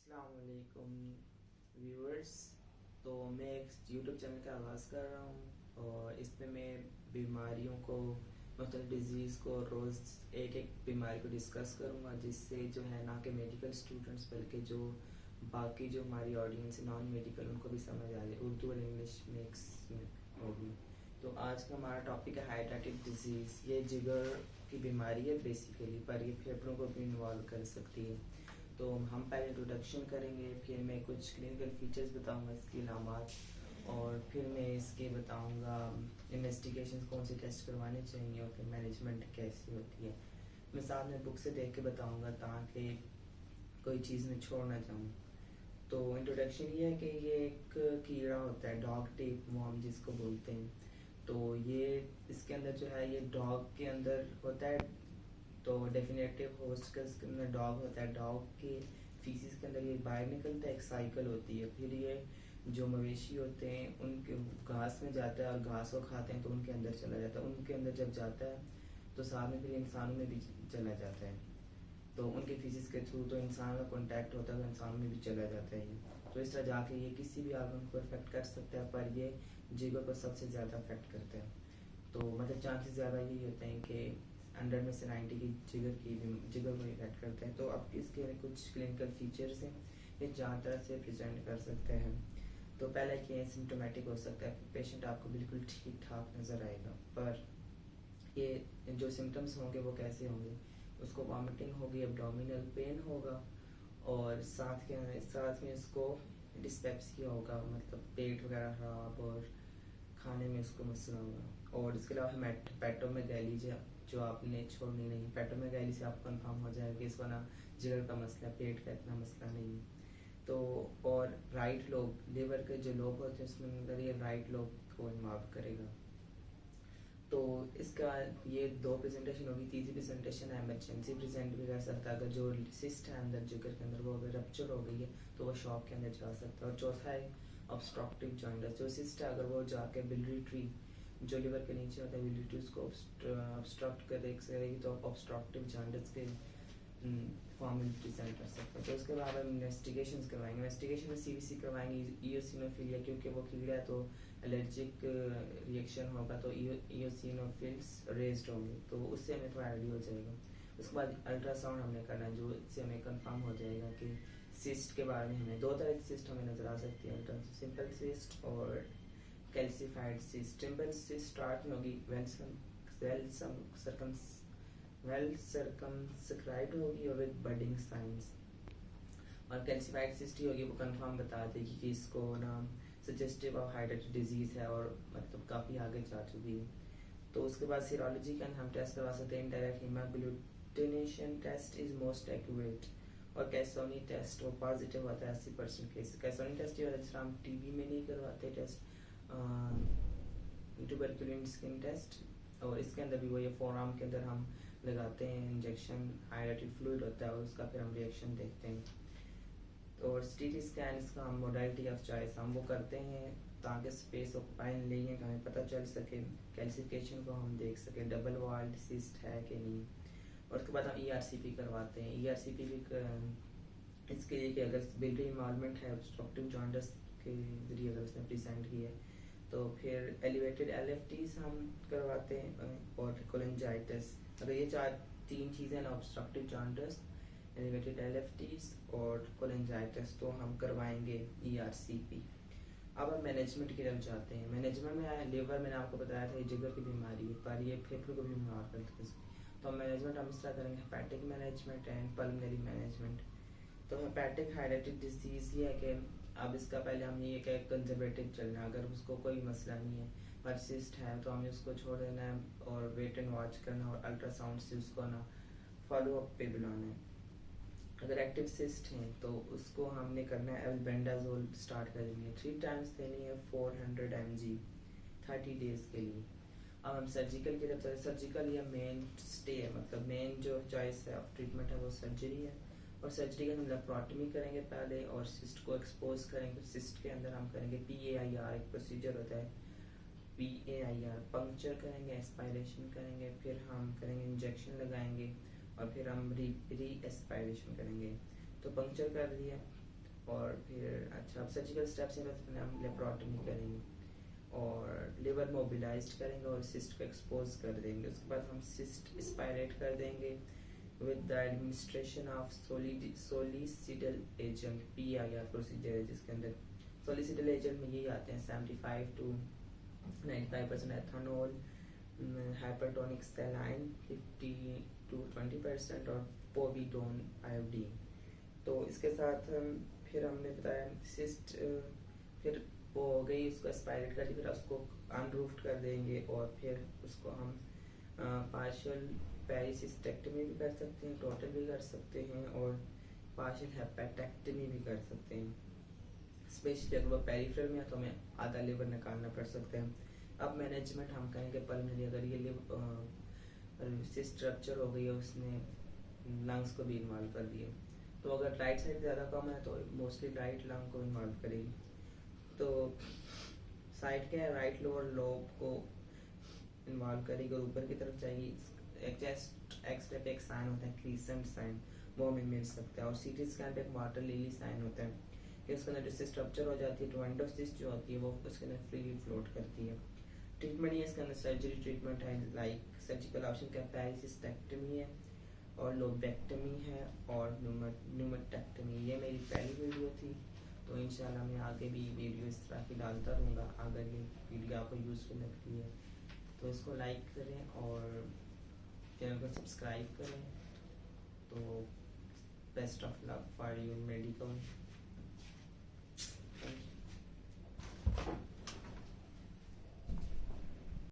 अस्सलाम वालेकुम व्यूअर्स। तो मैं एक यूट्यूब चैनल का आगाज़ कर रहा हूँ और इसमें मैं बीमारियों को मतलब डिज़ीज़ को रोज़ एक एक बीमारी को डिस्कस करूँगा, जिससे जो है ना कि मेडिकल स्टूडेंट्स बल्कि जो बाकी जो हमारी ऑडियंस है नॉन मेडिकल उनको भी समझ आ जाए, उर्दू और इंग्लिश मिक्स में होगी। तो आज का हमारा टॉपिक है हाइड्रेटिक डिजीज़। ये जिगर की बीमारी है बेसिकली, पर ये फेफड़ों को भी इन्वॉल्व कर सकती है। तो हम पहले इंट्रोडक्शन करेंगे, फिर मैं कुछ क्लिनिकल फीचर्स बताऊंगा, इसकी इलामात, और फिर मैं इसके बताऊंगा इन्वेस्टिगेशन कौन से टेस्ट करवाने चाहिए और फिर मैनेजमेंट कैसी होती है। मैं साथ में बुक से देख के बताऊंगा ताकि कोई चीज़ में छोड़ ना जाऊँ। तो इंट्रोडक्शन ये है कि ये एक कीड़ा होता है, डॉग टेप वॉर्म जिसको बोलते हैं। तो ये इसके अंदर जो है ये डॉग के अंदर होता है। तो डेफिनेटिव होस्ट का इसके अंदर डॉग होता है, डॉग के फीसिस के अंदर ये बाहर निकलता है, एक साइकिल होती है। फिर ये जो मवेशी होते हैं उनके घास में जाता है और घास को खाते हैं तो उनके अंदर चला जाता है। उनके अंदर जब जाता है तो साथ में फिर इंसानों में भी चला जाता है। तो उनके फीसिस के थ्रू तो इंसान का कांटेक्ट होता है तो इंसानों में भी चला जाता है ये। तो इस तरह जाके ये किसी भी आर्गन को अफेक्ट कर सकता है, पर ये जिगर को सबसे ज़्यादा अफेक्ट करता है। तो मतलब चांसेस ज़्यादा यही होते हैं कि 100 में से 90 की जिगर को इफेक्ट करते हैं। तो अब इसके कुछ क्लिनिकल फीचर्स हैं, ये 4 तरह से प्रेजेंट कर सकते हैं। तो पहला कि सिम्टोमेटिक हो सकता है, पेशेंट आपको बिल्कुल ठीक ठाक नज़र आएगा, पर ये जो सिम्टम्स होंगे वो कैसे होंगे, उसको वॉमिटिंग होगी, एब्डोमिनल पेन होगा, और साथ में इसको डिस्पेप्सिया होगा, मतलब पेट वगैरह खराब और खाने में इसको मसला होगा। और इसके अलावा पेटोमेगैली जो आपने छोड़नी नहीं, पेटोमेगैली से आपको कंफर्म हो जाएगा कि इसको ना जिगर का मसला, पेट का इतना मसला नहीं है। तो और राइट लोब, लिवर के जो लोब होते हैं उसमें अंदर ये राइट लोब को इन्वॉल्व करेगा। तो इसका ये 2 प्रेजेंटेशन होगी। तीसरी प्रेजेंटेशन इमरजेंसी प्रेजेंट भी कर सकता है, अगर जो सिस्ट है अंदर जिगर के अंदर वो अगर रप्चर हो गई है तो वो शॉक के अंदर जा सकता है। और चौथा है ऑब्स्ट्रक्टिव जॉइंटस, जो सिस्ट है अगर वो जाके बिलियरी ट्री जो लिवर के नीचे होता है बिलियरी ट्री उसको ऑब्स्ट्रक्ट करेगी तो ऑब्स्ट्रक्टिव जॉइंटस के फॉर्म में प्रेजेंट कर सकते हैं। तो उसके बाद हम इन्वेस्टिगेशन करवाएंगे। इन्वेस्टिगेशन में सीवीसी करवाएंगे, ईओसिनोफिलिया, क्योंकि वो कीड़ा है तो एलर्जिक रिएक्शन होगा तो ईओसिनोफिल्स रेज्ड होंगे, तो उससे हमें थोड़ा आइडिया हो जाएगा। उसके बाद अल्ट्रासाउंड हमने करना है, जो इससे हमें कंफर्म हो जाएगा कि सिस्ट के बारे में हमें 2 तरह की सिस्ट हमें नज़र आ सकती है, सिंपल सिस्ट और calcified cyst. Simple cyst start में होगी वेल सर्कमस्क्राइब्ड होगी और विद बडिंग साइंस, और कैल्सिफाइड सिस्ट ही होगी वो कंफर्म बता देगी कि इसको ना सजेस्टिव ऑफ हाइड्रेटिक डिजीज है और मतलब काफ़ी आगे जा चुकी है। तो उसके बाद सीरोलॉजी का हम टेस्ट करवा सकते हैं। Indirect hemagglutination test is most accurate, और कैसोनी टेस्ट वो पॉजिटिव होता है 80% केस। कैसोनी टेस्ट ये होता है जिसका हम टीबी में नहीं करवाते टेस्ट, ट्यूबरकुलिन स्किन टेस्ट, और इसके अंदर भी वही फोरआर्म के अंदर हम लगाते हैं इंजेक्शन, हाइड्रेटेड फ्लूइड होता है और उसका फिर हम रिएक्शन देखते हैं। और सीटी स्कैन इसका हम मोडालिटी ऑफ चॉइस हम वो करते हैं ताकि स्पेस ऑक्यूपाई लेंगे कि हमें पता चल सके, कैल्सिफिकेशन को हम देख सके, डबल वॉल्ड सिस्ट है कि नहीं। और उसके बाद हम ईआरसीपी करवाते हैं। ईआरसीपी भी इसके लिए कि अगर बिलियरी इन्वॉल्वमेंट है ऑब्स्ट्रक्टिव जॉइंटस के जरिए अगर उसने प्रेजेंट की है तो फिर एलिवेटेड एलएफटीज हम करवाते हैं, और कोलेंजाइटिस। अगर ये 3 चीज़ें ना, ऑब्स्ट्रक्टिव जॉइंटस, एलिवेटेड एलएफटीज और कोलेंजाइटिस, तो हम करवाएंगे ईआरसीपी। अब हम मैनेजमेंट की तरफ जाते हैं। मैनेजमेंट में लिवर मैंने आपको बताया था ये जिगर की बीमारी है, पर ये फेफड़ों को भी बीमार करती है। तो मैनेजमेंट हम इस तरह करेंगे, hepatic management and pulmonary management. तो हेपेटिक हाइड्रेटिक डिजीज ये है कि अब इसका पहले हम ये क्या कंजर्वेटिव चलना है, अगर उसको कोई मसला नहीं है परसिस्ट है तो हमें उसको छोड़ देना है और वेट एंड वॉच करना और अल्ट्रासाउंड से उसको ना फॉलो अप पे बुलाना है। अगर एक्टिव सिस्ट हैं तो उसको हमने करना है एल्बेंडाजोल स्टार्ट करेंगे, 3 टाइम्स देनी है 400 mg 30 डेज के लिए। अब हम सर्जिकल की तरफ चलते। सर्जिकल या मेन स्टे है, मतलब मेन जो चॉइस है ऑफ ट्रीटमेंट है वो सर्जरी है, और सर्जरी के अंदर लेप्रोटमी करेंगे पहले और सिस्ट को एक्सपोज करेंगे। सिस्ट के अंदर हम करेंगे PAIR, एक प्रोसीजर होता है PAIR, पंक्चर करेंगे, एस्पायरेशन करेंगे, फिर हम करेंगे इंजेक्शन लगाएंगे और फिर हम री एस्पायरेशन करेंगे। तो पंक्चर कर दिया और फिर अच्छा अब सर्जिकल स्टेप्स हैं तो पहले हम लेप्रोटमी करेंगे और लिवर मोबिलाइज्ड करेंगे और सिस्ट को एक्सपोज कर देंगे। उसके बाद हम सिस्ट स्पायरेट कर देंगे with the administration of scolicidal agent. पी आ गया प्रोसीजर है जिसके अंदर सोलिसिडल एजेंट में यही आते हैं 75 to 95% ethanol, hypertonic saline 50 to 20% और पोविडोन आयोडीन। तो इसके साथ फिर हमने बताया सिस्ट फिर वो हो गई, उसको एस्पायरेट कर दी, फिर उसको अनरूफ्ड कर देंगे और फिर उसको हम पार्शियल पेरिसिस्टेक्टमी भी कर सकते हैं, टोटल भी कर सकते हैं और पार्शियल हेपेटेक्टमी भी कर सकते हैं। स्पेशली अगर वो पेरिफेरल में है तो हमें आधा लिवर निकालना पड़ सकता है। अब मैनेजमेंट हम कहेंगे पल्मोनरी, अगर ये सिस्ट रप्चर हो गई है उसने लंग्स को भी इन्वॉल्व कर दिया, तो अगर राइट साइड ज़्यादा कम है तो मोस्टली राइट लंग को इन्वॉल्व करेगी। तो साइड क्या है, राइट लोअर लोब को इन्वॉल्व करेगी और ऊपर की तरफ जाएगी। एक चेस्ट एक्सरे पे एक साइन होता है क्रीसेंट साइन, वो हमें मिल सकता है और सीटी स्कैन पे एक वाटर लिली साइन होता है कि उसके अंदर जिससे स्ट्रक्चर हो जाती है, ट्वेंडोसिस्ट जो होती है वो उसके अंदर फ्रीली फ्लोट करती है। ट्रीटमेंट ये इसके अंदर सर्जरी ट्रीटमेंट है, लाइक सर्जिकल ऑप्शन का पेरिसिस्टेक्टमी है और लोबेक्टमी है और न्यूमेटेक्टमी। ये मेरी पहली वीडियो थी, तो इंशाल्लाह मैं आगे भी वीडियो इस तरह की डालता रहूँगा। अगर ये वीडियो आपको यूज़फुल लगती है तो इसको लाइक करें और चैनल को सब्सक्राइब करें। तो best of luck for your medical